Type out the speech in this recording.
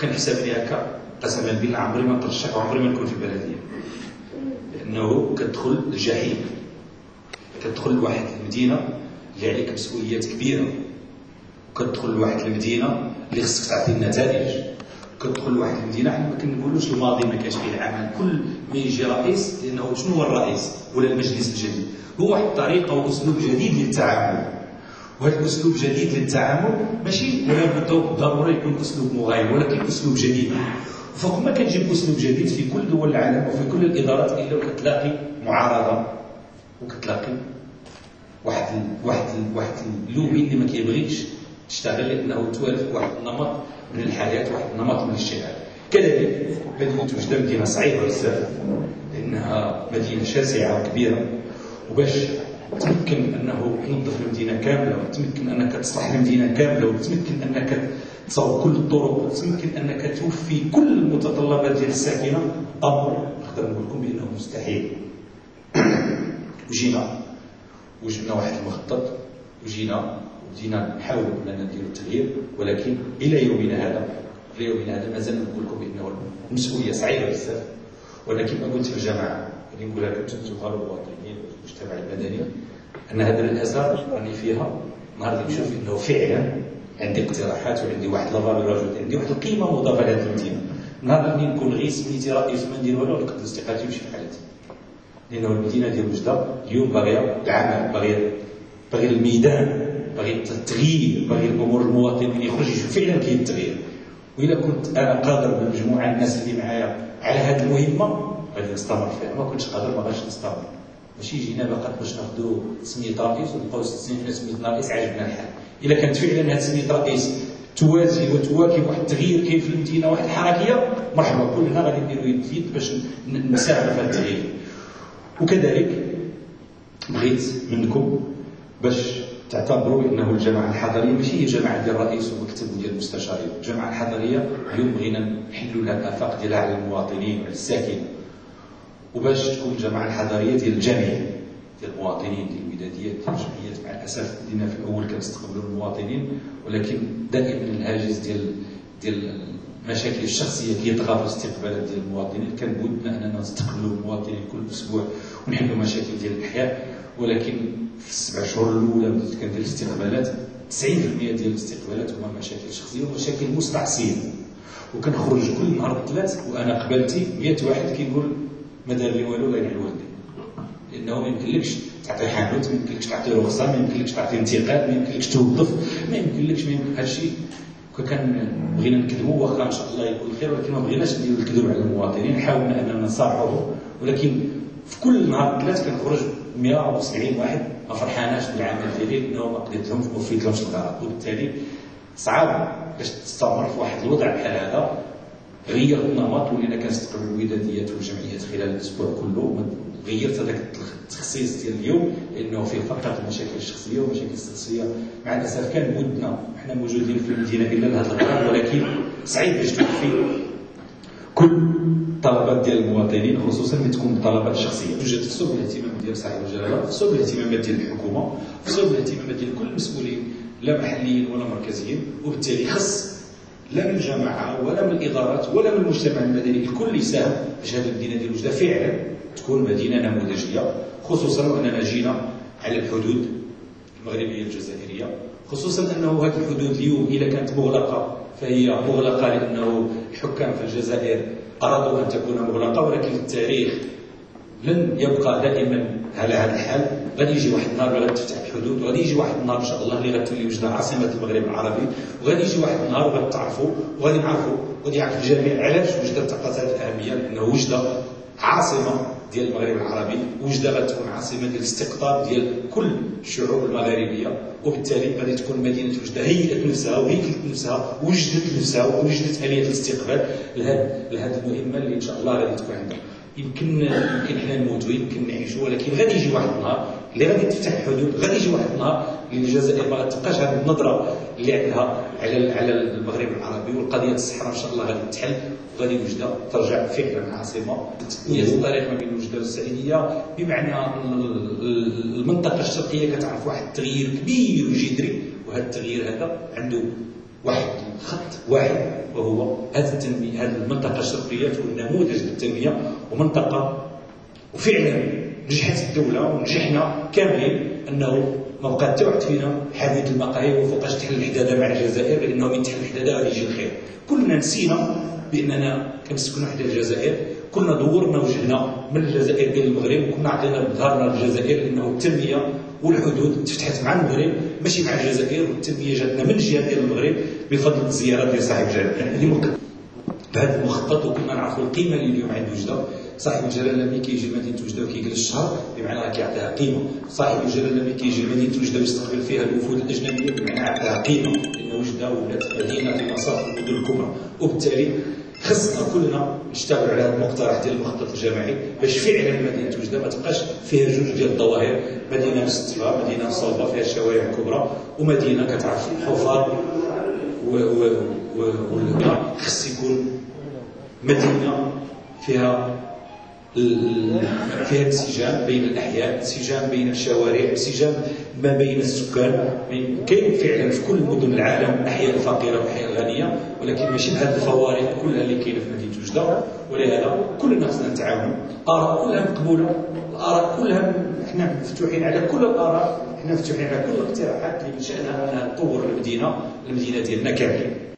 كنحسب لي هكا قسما بالله عمري ما نترشح وعمري ما نكون في البلديه، لانه كتدخل الجحيم، كتدخل لواحد المدينه اللي عليك مسؤوليات كبيره، وكتدخل لواحد المدينه اللي خصك تعطي النتائج، كتدخل لواحد المدينه حنا ما كنقولوش الماضي ما كانش فيه العمل، كل ما يجي رئيس لانه شنو هو الرئيس ولا المجلس الجديد؟ هو واحد الطريقه واسلوب جديد للتعامل، وهذا الاسلوب جديد للتعامل ماشي ولا بالضروره يكون اسلوب مغاير، ولكن اسلوب جديد. وفوق ما كتجيب اسلوب جديد في كل دول العالم وفي كل الادارات الا وكتلاقي معارضه، وكتلاقي واحد اللوبي اللي ما كيبغيش تشتغل لانه توالف واحد النمط من الحياه، واحد النمط من الشعب. كذلك مدينه وجده مدينه صعيبه بزاف لانها مدينه شاسعه وكبيره، وباش تمكن انه تنظف المدينه كامله، وتمكن انك تصلح المدينه كامله، وتمكن انك تصاوب كل الطرق، وتمكن انك توفي كل المتطلبات ديال الساكنه، امر نقدر نقول لكم بانه مستحيل. وجبنا واحد المخطط، وبدينا نحاولوا اننا نديروا التغيير، ولكن الى يومنا هذا مازال نقول لكم بانه المسؤوليه صعيبه بزاف. ولكن ما قلت في الجماعه اللي نقولها لكم انتم الغرب الوطنيين والمجتمع المدني، ان هذا الاثر راني فيها نهار اللي نشوف انه فعلا عندي اقتراحات وعندي واحد لافالور، عندي واحد القيمه مضافه لهذه المدينه. نهار اللي نكون غير سميتي رئيس ما ندير والو نقدر استقالتي ونمشي بحالتي، لانه المدينه ديال وجده اليوم باغيه العمل، باغيه الميدان، باغيه التغيير، باغيه الامور المواطنين يخرج يشوف فعلا كاين التغيير. واذا كنت انا قادر بمجموعه الناس اللي معايا على هذه المهمه غادي نستمر فيها، ما كنتش قادر ما غاديش نستمر. ماشي جينا فقط باش ناخذوا سميه رئيس ونبقاو 6 سنين سميه رئيس عجبنا الحال. اذا كانت فعلا هذه سميه رئيس توازي وتواكب واحد التغيير كاين في المدينه، واحد الحركيه، مرحبا كلنا غادي نديروا يد في يد باش نساعدوا في هذا التغيير. وكذلك بغيت منكم باش تعتبروا بانه الجماعه الحضريه ماشي هي جماعه ديال الرئيس ومكتب ديال المستشارين، الجماعه الحضريه اليوم بغينا نحلوا لها الافاق ديالها على المواطنين وعلى الساكنه، وباش تكون الجماعه الحضريه ديال الجميع، ديال المواطنين، ديال الوداديات، ديال الجمعيات. مع الاسف بدينا في الاول كنستقبلوا المواطنين، ولكن دائما الهاجس ديال المشاكل الشخصيه كيطغى في الاستقبالات ديال المواطنين. كان بودنا اننا نستقبلوا المواطنين كل اسبوع ونحلوا مشاكل ديال الاحياء، ولكن في ال7 شهور الاولى بديت كندير الاستقبالات 90% ديال الاستقبالات هما مشاكل شخصيه ومشاكل مستعصيه، وكنخرج كل نهار الثلاث وانا قبلتي 100 واحد كيقول ما دار لي والو الله ينعل والدي، لانه ما يمكنلكش تعطي حانوت، ما يمكنلكش تعطي رخصه، ما يمكنلكش تعطي انتقال، ما يمكنلكش توظف، ما يمكن هادشي. كان بغينا نكذبوا واخا ان شاء الله يكون خير، ولكن ما بغيناش نديروا الكذب على المواطنين، حاولنا اننا نصارحوهم، ولكن في كل نهار ثلاث كنخرج 170 واحد ما فرحاناش بالعمل ديالي لانه ما قدرت لهمش ما وفيت لهمش الغرض، وبالتالي صعاب باش تستمر في واحد الوضع بحال هذا. غيرت النمط، ولينا كنستقبل الوداديات والجمعيات خلال الاسبوع كله، غيرت هذاك التخصيص ديال اليوم لانه فيه فقط المشاكل الشخصيه والمشاكل الشخصيه. مع الاسف كان بودنا حنا موجودين في المدينه الا لهذا الغرض، ولكن صعيب باش توفي كل طلبات ديال المواطنين، خصوصا ملي تكون طلبات شخصيه. توجد خصوص الاهتمام ديال صاحب الجلاله، خصوص الاهتمامات ديال الحكومه، خصوص الاهتمامات ديال كل المسؤولين لا محليين ولا مركزيين، وبالتالي خص لا من الجماعه ولا من الادارات ولا من المجتمع المدني الكل يساهم باش هذه المدينه ديال وجده فعلا تكون مدينه نموذجيه، خصوصا واننا جينا على الحدود المغربيه الجزائريه، خصوصا انه هذه الحدود اليوم اذا كانت مغلقه فهي مغلقه لانه الحكام في الجزائر ارادوا ان تكون مغلقه، ولكن التاريخ لن يبقى دائما على هذا الحال. غادي يجي واحد النهار غادي تفتح الحدود، وغادي يجي واحد النهار ان شاء الله اللي غتولي وجده عاصمه المغرب العربي، وغادي يجي واحد النهار وغادي تعرفوا وغادي نعرفوا وغادي يعرف الجميع علاش وجده تقاطع الاهميه، لانه وجده عاصمه ديال المغرب العربي، وجده غتكون عاصمه ديال الاستقطاب ديال كل الشعوب المغاربيه، وبالتالي غادي تكون مدينه وجده هيئت نفسها وهيكلت نفسها ووجدت نفسها ووجدت اليه الاستقبال لهذه المهمه اللي ان شاء الله غادي تكون عندنا. يمكن حنا نموتوا، يمكن نعيشوا، ولكن غادي يجي واحد النهار اللي غادي تفتح الحدود، غادي يجي واحد النهار اللي الجزائر ما غتبقاش هذه النظره اللي عندها على المغرب العربي، والقضيه الصحراء ان شاء الله غادي تحل، وغادي وجده ترجع فعلا عاصمه. هي الطريق ما بين وجده والسعيديه، بمعنى المنطقه الشرقيه كتعرف واحد التغيير كبير وجذري، وهذا التغيير هذا عنده واحد خط واحد، وهو هذه التنمية، هذه المنطقة الشرقية تكون نموذج للتنمية ومنطقة. وفعلا نجحت الدولة ونجحنا كاملين أنه ما بقى حتى واحد فينا حديث المقاهي وفوقاش تحل الحداده مع الجزائر، لأنه من تحل الحداده غادي يجي الخير. كلنا نسينا بأننا كنسكنوا حدا الجزائر، كلنا دورنا وجهنا من الجزائر إلى المغرب، وكنا عطينا بظهرنا للجزائر، لأنه التنمية والحدود تفتحت مع المغرب ماشي مع الجزائر، والتنمية جاتنا من الجهة ديال المغرب بفضل الزيارات ديال صاحب الجلاله. هذه بهذا المخطط، وكنا نعرفوا القيمه اللي اليوم عند وجده. صاحب الجلاله ملي كيجي لمدينه وجده وكيجلس الشهر بمعنى راه كيعطيها قيمه. صاحب الجلاله ملي كيجي لمدينه وجده ويستقبل فيها الوفود الاجنبيه بمعنى عطاها قيمه، لان وجده ولات مدينه في مصاف المدن الكبرى. وبالتالي خصنا كلنا نشتغلوا على هذا المقترح ديال المخطط الجماعي باش فعلا مدينه وجده ما تبقاش فيها جوج ديال الظواهر، مدينه مستفى، مدينه صلبه فيها الشوارع الكبرى، ومدينه كتعرف الحفار خص يكون مدينه فيها انسجام بين الاحياء، انسجام بين الشوارع، انسجام ما بين السكان. كاين فعلا في كل مدن العالم احياء فقيره واحياء غنيه، ولكن ماشي بهذه الفوارق كلها اللي كاينه في مدينه وجده. ولهذا كلنا خصنا نتعاونوا، الاراء كلها مقبوله، الاراء كلها احنا مفتوحين على كل الاراء، احنا مفتوحين على كل الاقتراحات اللي من شانها انها تطور المدينه ديالنا كاملين.